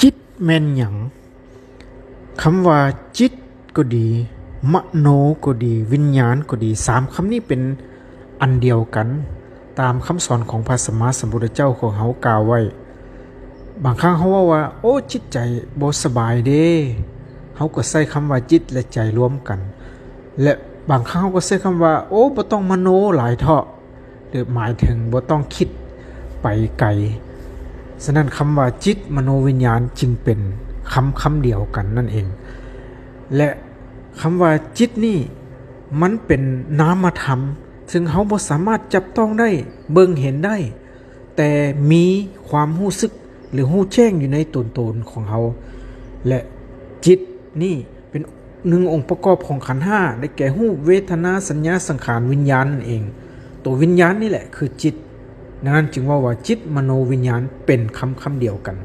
จิตแม่นหยังคำว่าจิตก็ดีมโนก็ดีวิญญาณก็ดีสามคำนี้เป็นอันเดียวกันตามคำสอนของพระสัมมาสัมพุทธเจ้าของเขากล่าวไว้บางครั้งเขาว่าโอ้จิตใจบ่สบายเด้เขาก็ใช้คำว่าจิตและใจรวมกันและบางครั้งเขาก็ใช้คำว่าโอ้บ่ต้องมโนหลายเถาะหรือหมายถึงบ่ต้องคิดไปไกลฉะนั้นคำว่าจิตมโนวิญญาณจึงเป็นคำเดียวกันนั่นเองและคำว่าจิตนี่มันเป็นนามธรรมซึ่งเขาบ่สามารถจับต้องได้เบิ่งเห็นได้แต่มีความรู้สึกหรือรู้แจ้งอยู่ในตนของเขาและจิตนี่เป็นหนึ่งองค์ประกอบของขันธ์ห้าได้แก่รูปเวทนาสัญญาสังขารวิญญาณนั่นเองตัววิญญาณนี่แหละคือจิตดังนั้นจึงว่าจิตมโนวิญญาณเป็นคำเดียวกัน